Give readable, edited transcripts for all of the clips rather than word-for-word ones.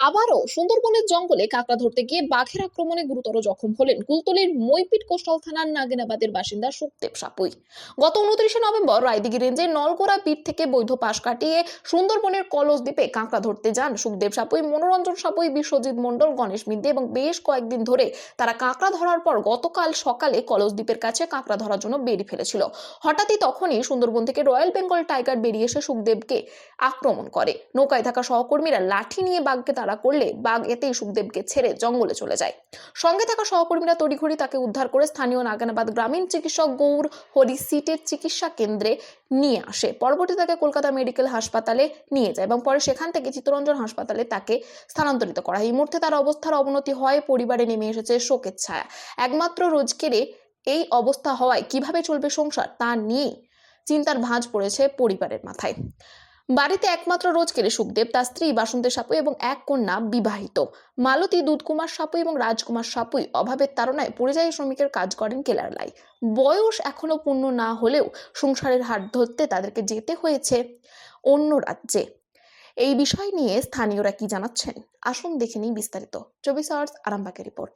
আবারও সুন্দরবনের জঙ্গলে কাঁকড়া ধরতে গিয়ে বাঘের আক্রমণে গুরুতর জখম হলেন কুলতলির মইপিট কোস্টাল থানার নাগিনাবাদের বাসিন্দা সুখদেব সাপুই। গত 29শে নভেম্বর রায়দিঘি রেঞ্জের নলগোড়া পিট থেকে বৈধ পাশ কাটিয়ে সুন্দরবনের কলস দ্বীপে কাঁকড়া ধরতে যান সুখদেব সাপুই, মনোরঞ্জন সাপুই, বিশ্বজিৎ মণ্ডল, গণেশ মিদ্দে এবং বেশ কয়েকদিন ধরে তারা কাঁকড়া ধরার পর গতকাল সকালে কলস দ্বীপের কাছে কাঁকড়া ধরার জন্য বেরিয়ে ফেলেছিল। হঠাৎই তখনই সুন্দরবন থেকে রয়্যাল বেঙ্গল টাইগার বেরিয়ে এসে সুখদেবকে আক্রমণ করে। নৌকায় থাকা সহকর্মীরা লাঠি নিয়ে বাঘকে তাড়া করলে বাঘ এতেই সুখদেবকে ছেড়ে জঙ্গলে চলে যায়। সঙ্গে থাকা সহকর্মীরা তড়িঘড়ি তাকে উদ্ধার করে স্থানীয় নাগিনাবাদ গ্রামীণ চিকিৎসক গৌর হরি সিটের চিকিৎসা কেন্দ্রে নিয়ে আসে। পরবর্তী তাকে কলকাতা মেডিকেল হাসপাতালে নিয়ে যায় এবং পরে সেখান থেকে চিত্তরঞ্জন হাসপাতালে তাকে স্থানান্তরিত করা হয়। এই মুহূর্তে তার অবস্থার অবনতি হয়, পরিবারে নেমে এসেছে শোকের ছায়া। একমাত্র রোজকেরে এই অবস্থা হওয়ায় কিভাবে চলবে সংসার তা নিয়ে চিন্তার ভাঁজ পড়েছে পরিবারের মাথায়। বাড়িতে একমাত্র রোজকেরে সুখদেব, তার স্ত্রী বাসন্তী সাপুই এবং এক কন্যা বিবাহিত। মালতী, দুধকুমার সাপুই এবং রাজকুমার সাপুই অভাবের তাড়নায় পরিযায়ী শ্রমিকের কাজ করেন কেরালায়। বয়স এখনো পূর্ণ না হলেও সংসারের হাত ধরতে তাদেরকে যেতে হয়েছে অন্য রাজ্যে। এই বিষয় নিয়ে স্থানীয়রা কি জানাচ্ছেন আসুন দেখে নিই বিস্তারিত। 24 আওয়ার্স আরামবাগের রিপোর্ট।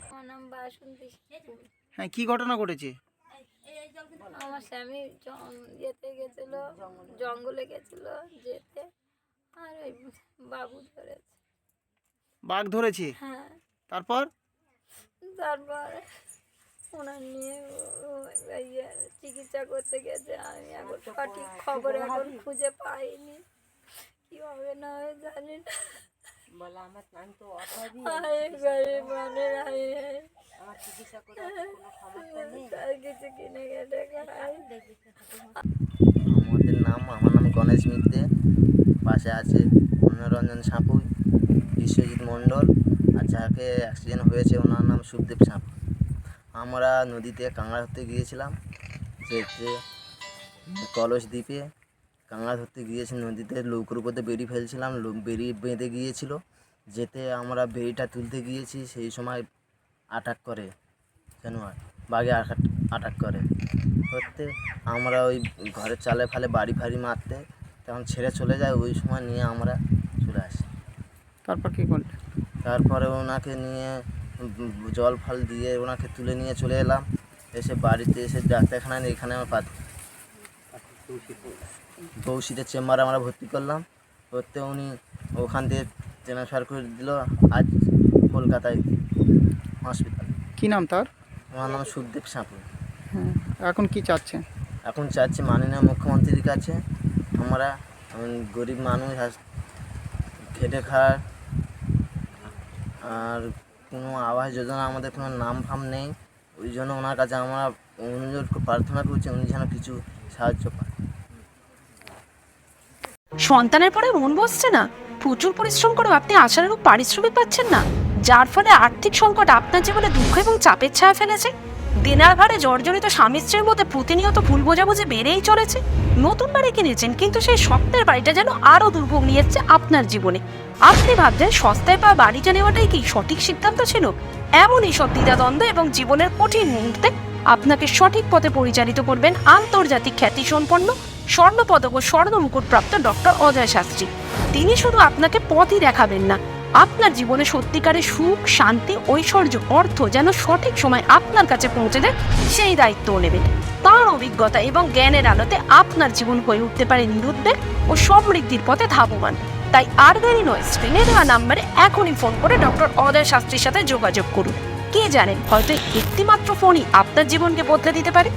আমার নাম বাসন্তী। হ্যাঁ, কি ঘটনা ঘটেছে? আমার স্বামী যেতে গেছিল, জঙ্গলে গেছিল যেতে, আর ওই বাবু ধরেছে। বাঘ ধরেছে? হ্যাঁ। তারপর তারপর ওনার নিয়ে চিকিৎসা করতে গেছে। আমি এখন সঠিক খবর এখন খুঁজে পাইনি, কি হবে না হয় জানি না। আমার নাম গণেশ মিদ্দে, পাশে আছে মনোরঞ্জন সাপুই, বিশ্বজিৎ মণ্ডল, আর যাকে অ্যাক্সিডেন্ট হয়েছে ওনার নাম সুখদেব সাপুই। আমরা নদীতে কাঁকড়া ধরতে গিয়েছিলাম, যেতে কলস দ্বীপে কাঁকড়া ধরতে গিয়েছি। নদীতে নৌকোর উপরে বেড়ি ফেলছিলাম, বেড়ি বেঁধে গিয়েছিল। যেতে আমরা বেড়িটা তুলতে গিয়েছি, সেই সময় অ্যাটাক করে জানোয়ার, বাঘে অ্যাটাক করে করতে আমরা ওই ঘরের চালে ফালে বাড়ি ফাড়ি মারতে তখন ছেড়ে চলে যায়। ওই সময় নিয়ে আমরা চলে আসি। তারপর কি করলে? তারপরে ওনাকে নিয়ে জল ফল দিয়ে ওনাকে তুলে নিয়ে চলে এলাম। এসে বাড়িতে এসে ডাক্তারখানায় এখানে আমার বৌশিটের চেম্বারে আমরা ভর্তি করলাম। করতে উনি ওখান থেকে ট্রান্সফার করে দিল আজ কলকাতায় হসপিটালে। কি নাম তার? আমার নাম সুখদেব সাপুই। হ্যাঁ, এখন কি চাচ্ছেন? এখন চাচ্ছি মাননীয় মুখ্যমন্ত্রীর কাছে, আমরা গরিব মানুষ খেটে খাওয়ার, আর কোনো আবাস যোজনা আমাদের কোনো নাম ফাম নেই। ওই জন্য ওনার কাছে আমরা অনুরোধ প্রার্থনা করছি উনি যেন কিছু সাহায্য পান। সন্তানের পরে মন বসছে না, প্রচুর পরিশ্রম করেও আপনি আশানুরূপ পারিশ্রমিক পাচ্ছেন না, যার ফলে আর্থিক সংকট আপনার জীবনে দুঃখ এবং চাপের ছায়া ফেলেছে। দেনার ভারে জর্জরিত স্বামী স্ত্রীর মধ্যে প্রতিনিয়ত ভুল বোঝাবুঝি বেড়েই চলেছে। নতুন বাড়ি কিনেছেন, কিন্তু সেই স্বপ্নের বাড়িটা যেন আরো দুর্ভোগ নিয়ে এসেছে আপনার জীবনে। আপনি ভাবছেন সস্তায় পাওয়া বাড়িটা নেওয়াটাই কি সঠিক সিদ্ধান্ত ছিল? এমনই সব দ্বিধাদ্বন্দ্ব এবং জীবনের কঠিন মুহূর্তে আপনাকে সঠিক পথে পরিচালিত করবেন আন্তর্জাতিক খ্যাতিসম্পন্ন স্বর্ণপদক ও স্বর্ণ মুকুটপ্রাপ্ত ডক্টর অজয় শাস্ত্রী। তিনি শুধু আপনাকে পথই দেখাবেন না, আপনার জীবনে সত্যিকারের সুখ, শান্তি, ঐশ্বর্য, অর্থ যেন সঠিক সময় আপনার কাছে পৌঁছে দেয় সেই দায়িত্বও নেবেন। তাঁর অভিজ্ঞতা এবং জ্ঞানের আলোতে আপনার জীবন হয়ে উঠতে পারে নিরুদ্বেগ ও সমৃদ্ধির পথে ধাবমান। তাই আর দেরি নয়, স্ক্রিনে দেওয়া নাম্বারে এখনই ফোন করে ডক্টর অজয় শাস্ত্রীর সাথে যোগাযোগ করুন। কে জানেন, হয়তো একটিমাত্র ফোনই আপনার জীবনকে বদলে দিতে পারে।